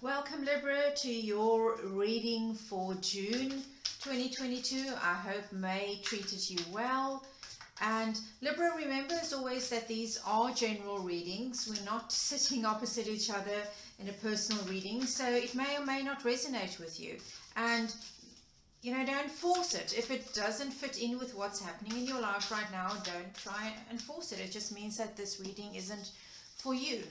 Welcome Libra to your reading for June 2022. I hope May treated you well. And Libra, remember as always that these are general readings. We're not sitting opposite each other in a personal reading, so it may or may not resonate with you. And don't force it. If it doesn't fit in with what's happening in your life right now, don't try and force it. It just means that this reading isn't for you.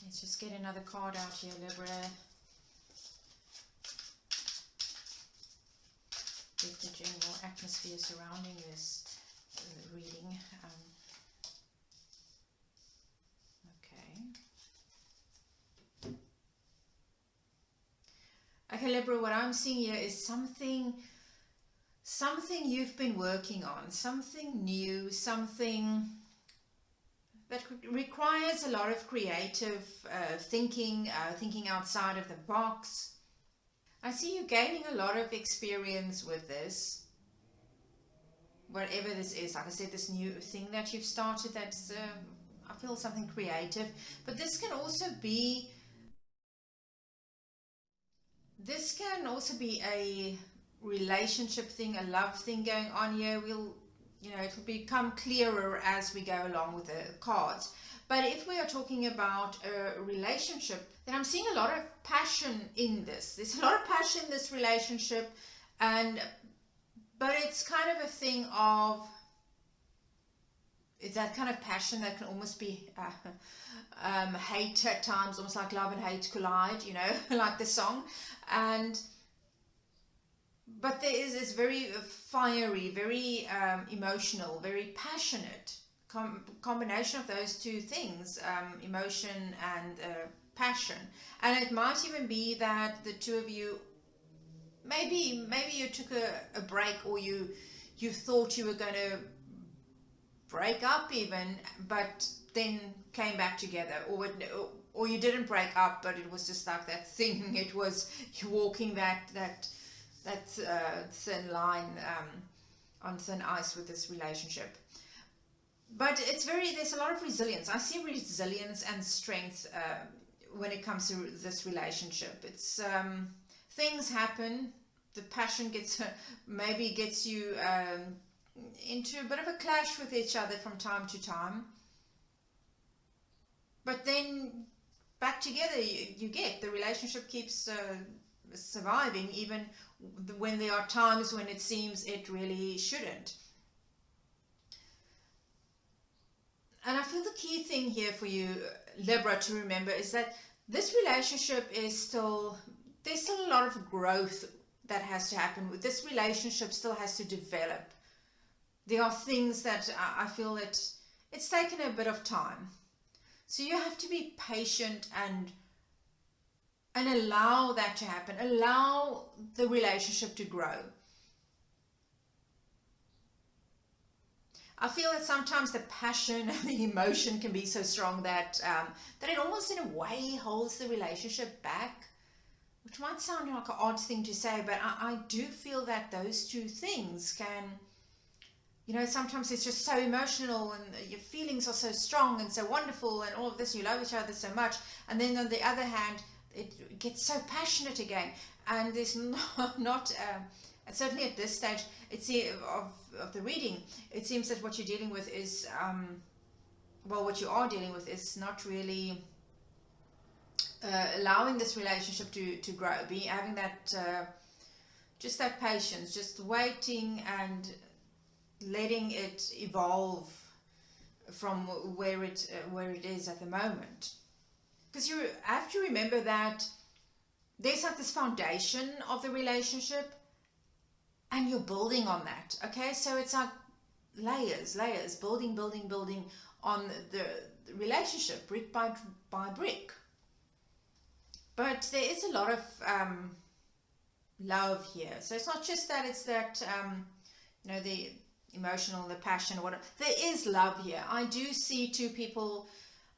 Let's just get another card out here, Libra. Get the general atmosphere surrounding this reading. Okay, Libra, what I'm seeing here is something you've been working on, something new, something that requires a lot of creative thinking outside of the box. I see you gaining a lot of experience with this, whatever this is. Like I said, this new thing that you've started, that's, I feel something creative. But this can also be a relationship thing, a love thing going on here. It'll become clearer as we go along with the cards. But if we are talking about a relationship, then I'm seeing a lot of passion in this. There's a lot of passion in this relationship, but it's kind of a thing of, it's that kind of passion that can almost be hate at times, almost like love and hate collide, like the song. But there is this very fiery, very emotional, very passionate combination of those two things, emotion and passion. And it might even be that the two of you, maybe you took a break, or you thought you were going to break up even, but then came back together, or you didn't break up, but it was just like that thing. It was you walking that thin line on thin ice with this relationship. But there's a lot of resilience. I see resilience and strength when it comes to this relationship. It's things happen, the passion gets you into a bit of a clash with each other from time to time, but then back together you get, the relationship keeps surviving, even when there are times when it seems it really shouldn't. And I feel the key thing here for you, Libra, to remember is that this relationship there's still a lot of growth that has to happen. With this relationship still has to develop. There are things that I feel that it's taken a bit of time. So you have to be patient and allow that to happen. Allow the relationship to grow. I feel that sometimes the passion and the emotion can be so strong that it almost in a way holds the relationship back, which might sound like an odd thing to say, but I do feel that those two things can, sometimes it's just so emotional and your feelings are so strong and so wonderful and all of this, you love each other so much, and then on the other hand, it gets so passionate again, and there's not certainly at this stage of the reading, it seems that what you're dealing with is what you are dealing with is not really allowing this relationship to grow, having that just that patience, just waiting and letting it evolve from where it is at the moment. Because you have to remember that there's like this foundation of the relationship, and you're building on that. Okay, so it's like layers, building on the relationship, brick by brick. But there is a lot of love here. So it's not just that, it's that the emotional, the passion, or whatever. There is love here. I do see two people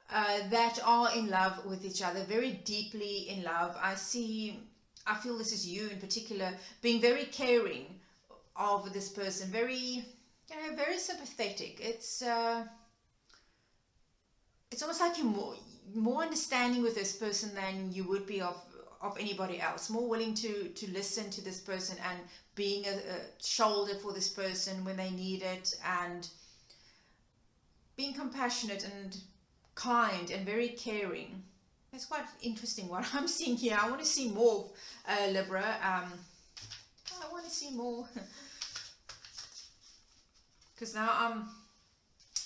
that are in love with each other, very deeply in love. I feel this is you in particular, being very caring of this person, very, very sympathetic. It's almost like you're more understanding with this person than you would be of anybody else. More willing to listen to this person, and being a shoulder for this person when they need it, and being compassionate and kind and very caring. It's quite interesting what I'm seeing here. I want to see more, Libra. I want to see more because now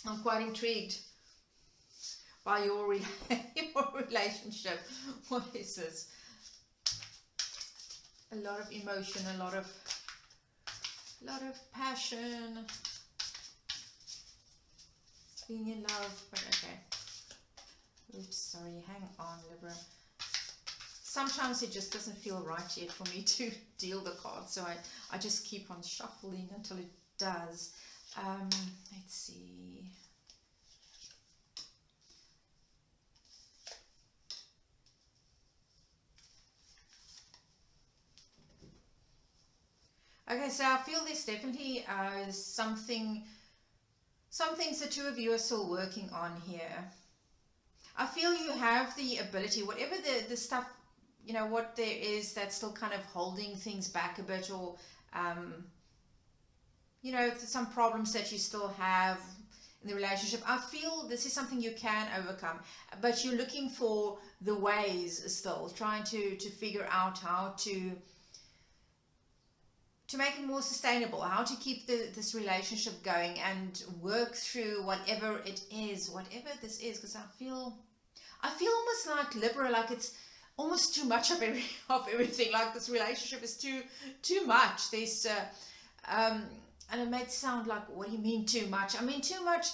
I'm quite intrigued by your your relationship. What is this? A lot of emotion, a lot of passion, being in love. But okay. Oops, sorry. Hang on, Libra. Sometimes it just doesn't feel right yet for me to deal the cards, so I just keep on shuffling until it does. Let's see. Okay, so I feel there's definitely some things the two of you are still working on here. I feel you have the ability, whatever the stuff, what there is that's still kind of holding things back a bit, or some problems that you still have in the relationship. I feel this is something you can overcome, but you're looking for the ways still, trying to figure out how to make it more sustainable, how to keep this relationship going and work through whatever it is, whatever this is, because I feel almost like Libra, like it's almost too much of everything. Like this relationship is too much. There's and it might sound like, what do you mean too much? I mean too much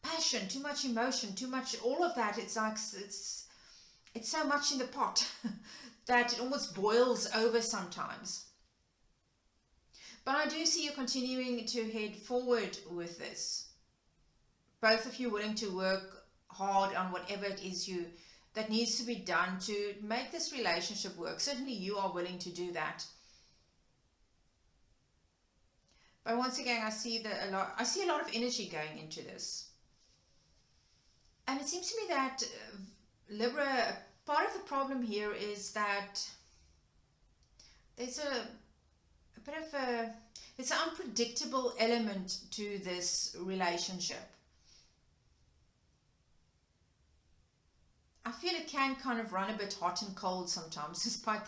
passion, too much emotion, too much, all of that. It's like it's so much in the pot that it almost boils over sometimes. But I do see you continuing to head forward with this. Both of you willing to work hard on whatever it is that needs to be done to make this relationship work. Certainly you are willing to do that. But once again, I see a lot of energy going into this. And it seems to me that Libra, part of the problem here is that there's a bit of it's an unpredictable element to this relationship. I feel it can kind of run a bit hot and cold sometimes, despite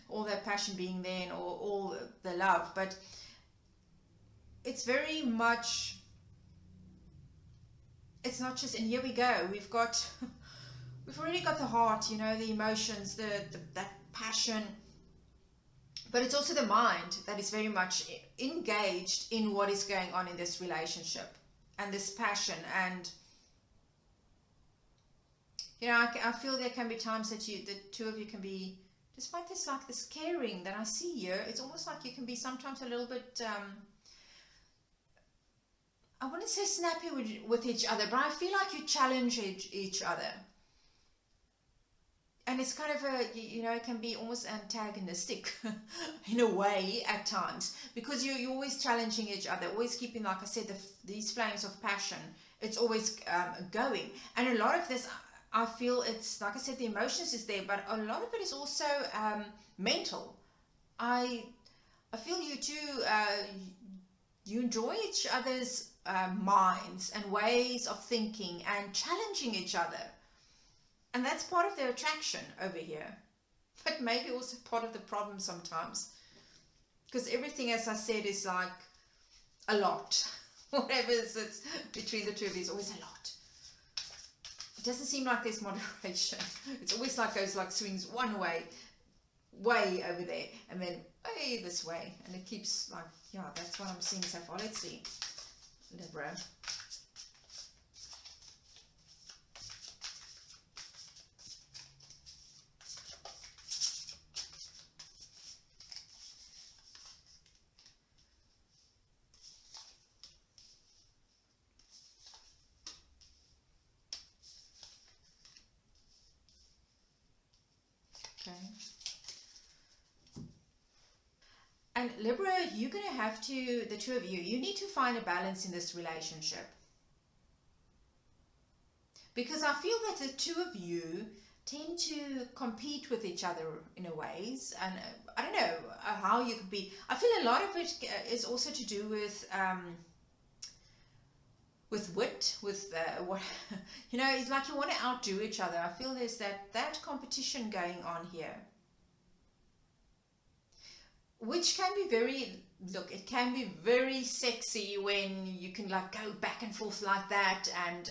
all that passion being there and all the love. But it's very much, it's not just, and here we go, we've already got the heart, the emotions, that passion, but it's also the mind that is very much engaged in what is going on in this relationship, and this passion. And I feel there can be times that the two of you can be, despite this caring that I see here, it's almost like you can be sometimes a little bit I wouldn't say snappy with each other, but I feel like you challenge each other. And it's kind of it can be almost antagonistic in a way at times, because you're always challenging each other, always keeping, like I said, these flames of passion. It's always going. And a lot of this, I feel, it's, like I said, the emotions is there, but a lot of it is also mental. I feel you two, you enjoy each other's minds and ways of thinking and challenging each other. And that's part of the attraction over here, but maybe also part of the problem sometimes, because everything, as I said, is like a lot. Whatever it's between the two of you is always a lot. It doesn't seem like there's moderation. It's always like goes like swings one way over there, and then way this way, and it keeps like, yeah, that's what I'm seeing so far. Let's see, Libra. And Libra, you're going to have to, the two of you need to find a balance in this relationship. Because I feel that the two of you tend to compete with each other in a ways. And I don't know how you could be. I feel a lot of it is also to do with wit, with what, you know, it's like you want to outdo each other. I feel there's that competition going on here. Which can be very, look, it can be very sexy when you can like go back and forth like that and,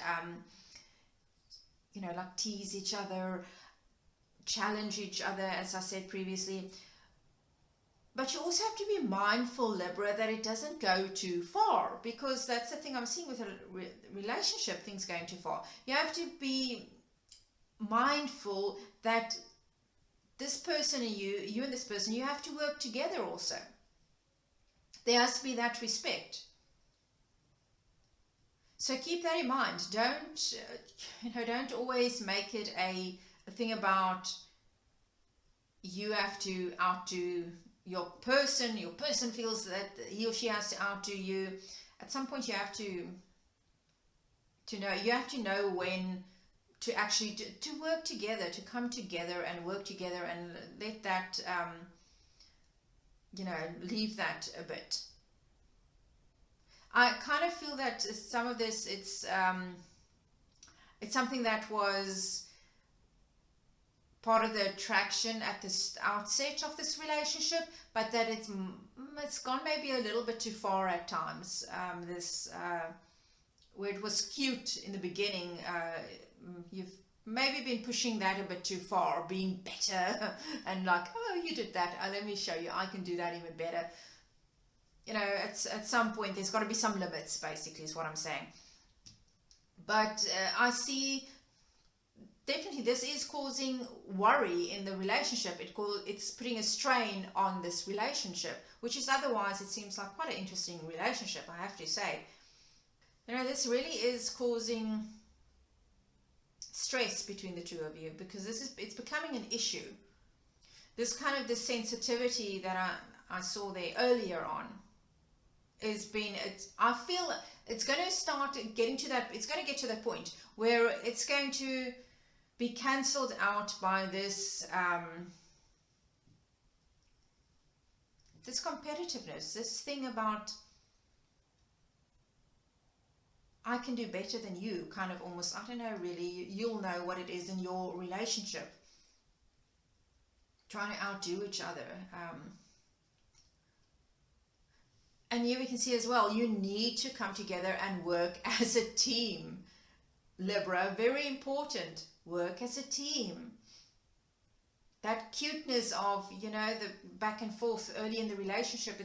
you know, like tease each other, challenge each other, as I said previously. But you also have to be mindful, Libra, that it doesn't go too far, because that's the thing I'm seeing with a relationship, things going too far. You have to be mindful that this person and you and this person, you have to work together also. There has to be that respect. So keep that in mind. Don't, don't always make it a thing about you have to outdo your person feels that he or she has to outdo you. At some point you have to know when to actually to work together, to come together and work together, and let that leave that a bit. I kind of feel that some of this, it's something that was part of the attraction at the outset of this relationship, but that it's gone maybe a little bit too far at times. Where it was cute in the beginning, you've maybe been pushing that a bit too far, being better and like, oh, you did that, let me show you, I can do that even better. At some point there's got to be some limits, basically, is what I'm saying. But I see definitely this is causing worry in the relationship. It's putting a strain on this relationship, which is otherwise, it seems like quite an interesting relationship, I have to say. This really is causing stress between the two of you, because it's becoming an issue. This kind of the sensitivity that I saw there earlier on I feel it's going to start getting to that. It's going to get to that point where it's going to be cancelled out by this this competitiveness, this thing about I can do better than you, kind of almost, I don't know really, you'll know what it is in your relationship. Trying to outdo each other. And here we can see as well, you need to come together and work as a team. Libra, very important, work as a team. That cuteness of, the back and forth early in the relationship,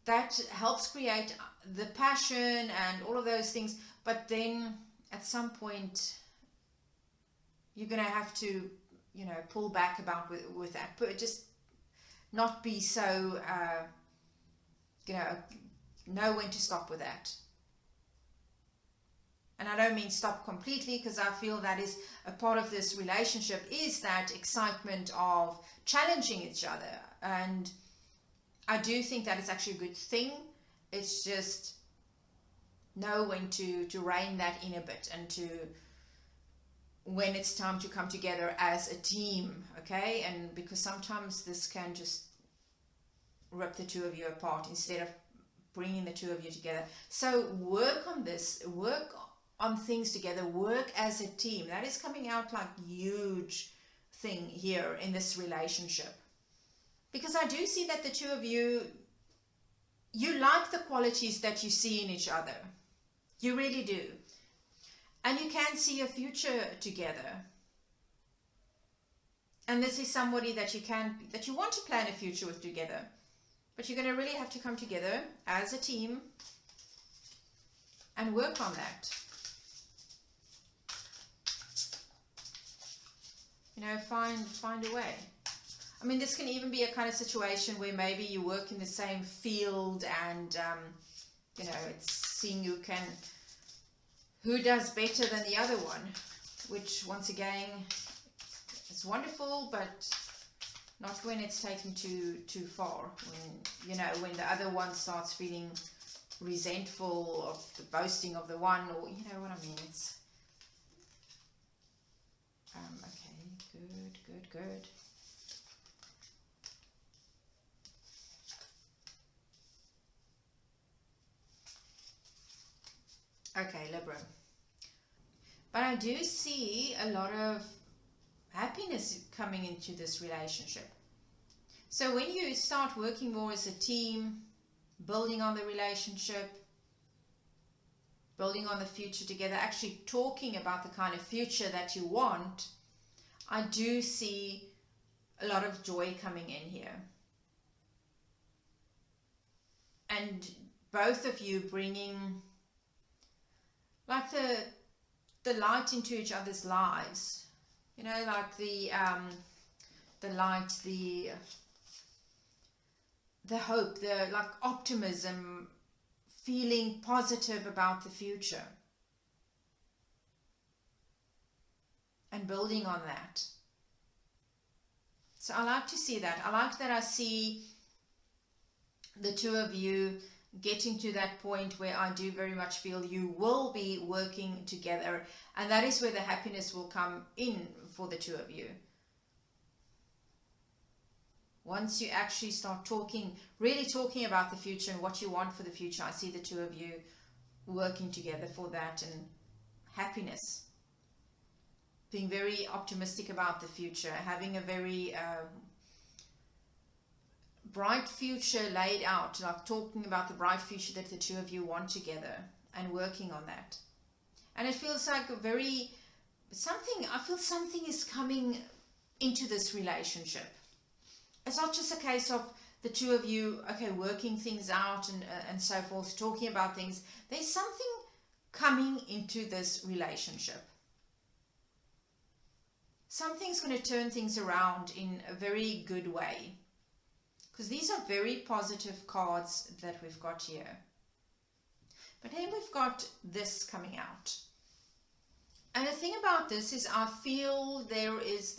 that helps create the passion and all of those things. But then at some point, you're going to have to, pull back about with that. But just not be so, know when to stop with that. And I don't mean stop completely, because I feel that is a part of this relationship, is that excitement of challenging each other. And I do think that it's actually a good thing. It's just know when to rein that in a bit, and to when it's time to come together as a team, okay? And because sometimes this can just rip the two of you apart instead of bringing the two of you together. So work on this, work on things together, work as a team. That is coming out like huge thing here in this relationship. Because I do see that the two of you like the qualities that you see in each other. You really do. And you can see a future together. And this is somebody that you want to plan a future with together. But you're going to really have to come together as a team and work on that. Find a way. I mean, this can even be a kind of situation where maybe you work in the same field, and it's seeing who does better than the other one, which once again is wonderful, but Not when it's taken too far. When, you know, when the other one starts feeling resentful of the boasting of the one, or you know what I mean. It's okay, good. Okay, Libra. But I do see a lot of happiness coming into this relationship. So when you start working more as a team, building on the relationship, building on the future together, actually talking about the kind of future that you want, I do see a lot of joy coming in here. And both of you bringing like the light into each other's lives. You know, like the light, the hope, the like optimism, feeling positive about the future. And building on that. So I like to see that. I like that I see the two of you getting to that point where I do very much feel you will be working together, and that is where the happiness will come in for the two of you. Once you actually start talking, really talking about the future and what you want for the future, I see the two of you working together for that, and happiness. Being very optimistic about the future, having a very bright future laid out, like talking about the bright future that the two of you want together and working on that. And it feels like a very, I feel something is coming into this relationship. It's not just a case of the two of you, okay, working things out and so forth, talking about things. There's something coming into this relationship. Something's going to turn things around in a very good way. Because these are very positive cards that we've got here. But then we've got this coming out. And the thing about this is I feel there is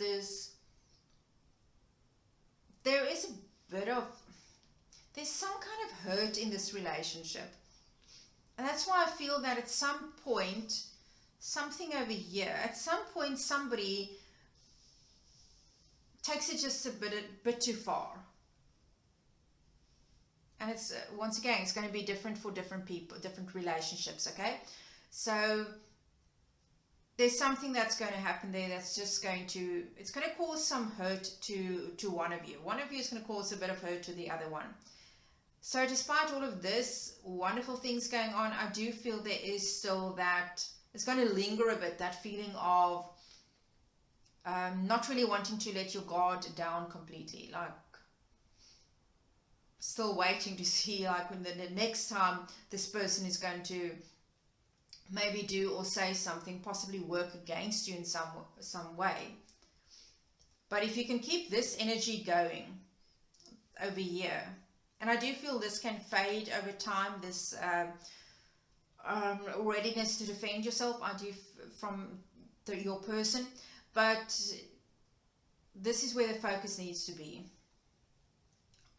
a bit of, there's some kind of hurt in this relationship. And that's why I feel that at some point, something over here, at some point somebody takes it just a bit too far. And it's, once again, it's going to be different for different people, different relationships, okay? So there's something that's going to happen there that's just going to, it's going to cause some hurt to one of you. One of you is going to cause a bit of hurt to the other one. So despite all of this, wonderful things going on, I do feel there is still that, it's going to linger a bit, that feeling of not really wanting to let your guard down completely, like still waiting to see like when the next time this person is going to maybe do or say something, possibly work against you in some way. But if you can keep this energy going over here, and I do feel this can fade over time, this readiness to defend yourself, I do from your person, but this is where the focus needs to be.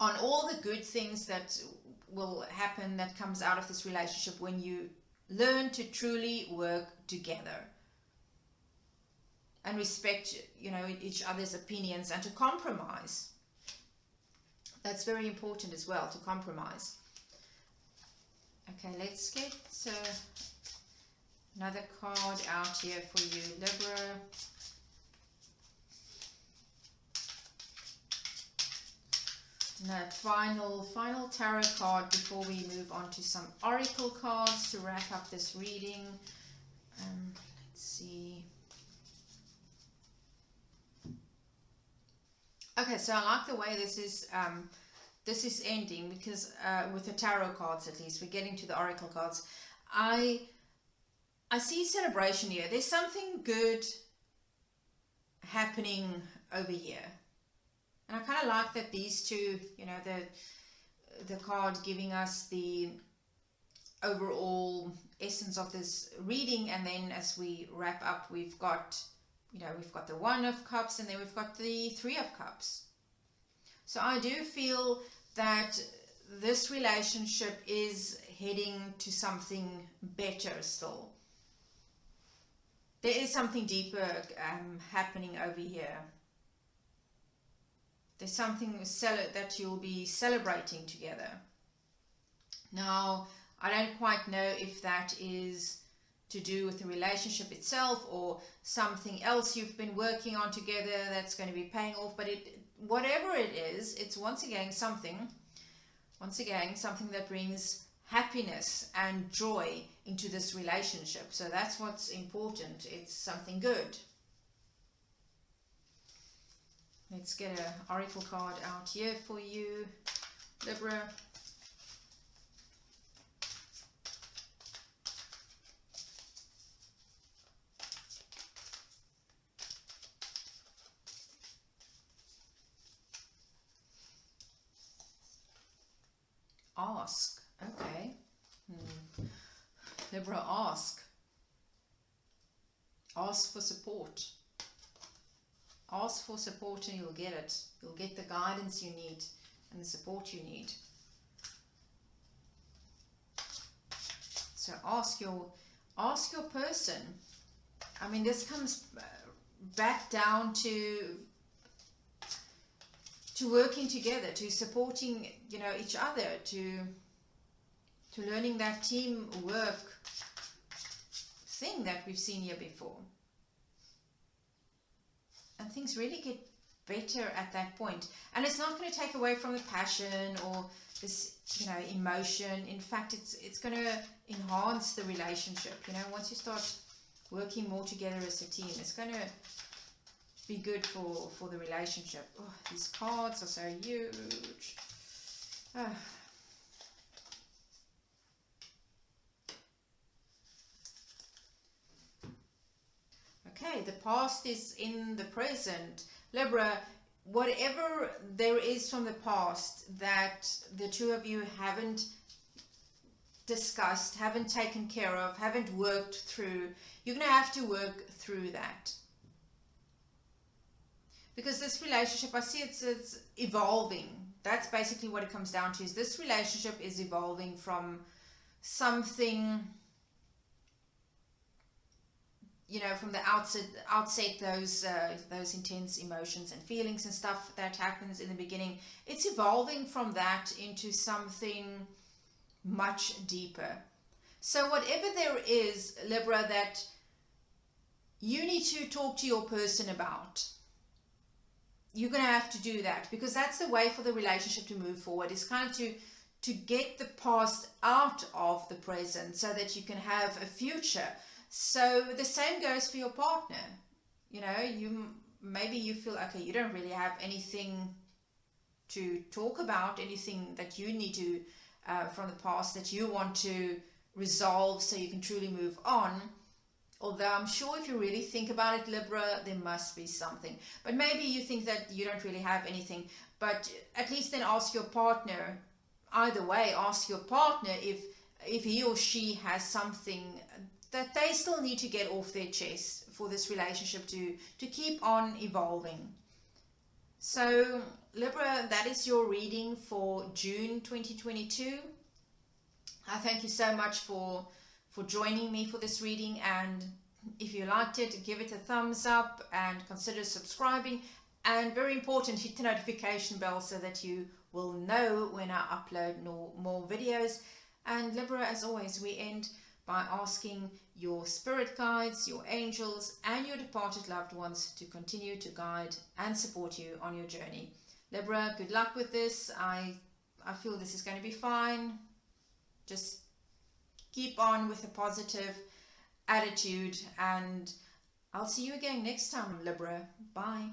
On all the good things that will happen, that comes out of this relationship when you learn to truly work together and respect, you know, each other's opinions, and to compromise. That's very important as well, to compromise. Okay, let's get another card out here for you, Libra. No, final tarot card before we move on to some oracle cards to wrap up this reading. Let's see. Okay, so I like the way this is ending, because with the tarot cards, at least we're getting to the oracle cards. I see celebration here. There's something good happening over here. And I kind of like that these two, you know, the card giving us the overall essence of this reading, and then as we wrap up, we've got, you know, we've got the One of Cups, and then we've got the Three of Cups. So I do feel that this relationship is heading to something better still. There is something deeper happening over here. There's something that you'll be celebrating together. Now, I don't quite know if that is to do with the relationship itself or something else you've been working on together that's going to be paying off, but whatever it is, it's once again something that brings happiness and joy into this relationship. So that's what's important. It's something good. Let's get an oracle card out here for you, Libra. Ask. Okay. Libra, ask. Ask for support. Ask for support and you'll get it. You'll get the guidance you need and the support you need. So ask your person. I mean, this comes back down to working together, to supporting, each other, to learning that teamwork thing that we've seen here before. And things really get better at that point. And it's not going to take away from the passion or this, emotion. In fact, it's going to enhance the relationship. Once you start working more together as a team, it's going to be good for the relationship. Oh, these cards are so huge. Okay, the past is in the present. Libra, whatever there is from the past that the two of you haven't discussed, haven't taken care of, haven't worked through, you're going to have to work through that. Because this relationship, I see it's evolving. That's basically what it comes down to, is this relationship is evolving from something, from the outset, those intense emotions and feelings and stuff that happens in the beginning. It's evolving from that into something much deeper. So whatever there is, Libra, that you need to talk to your person about, you're going to have to do that, because that's the way for the relationship to move forward. It's kind of to get the past out of the present so that you can have a future. So the same goes for your partner. Maybe you feel, okay, you don't really have anything to talk about, anything that you need to, from the past that you want to resolve so you can truly move on. Although I'm sure if you really think about it, Libra, there must be something. But maybe you think that you don't really have anything. But at least then ask your partner, either way, ask your partner if he or she has something that they still need to get off their chest for this relationship to keep on evolving. So, Libra, that is your reading for June 2022. I thank you so much for joining me for this reading, and if you liked it, give it a thumbs up and consider subscribing, and very important, hit the notification bell so that you will know when I upload more videos. And Libra, as always, we end by asking your spirit guides, your angels, and your departed loved ones to continue to guide and support you on your journey. Libra, good luck with this. I feel this is going to be fine. Just keep on with a positive attitude, and I'll see you again next time, Libra. Bye.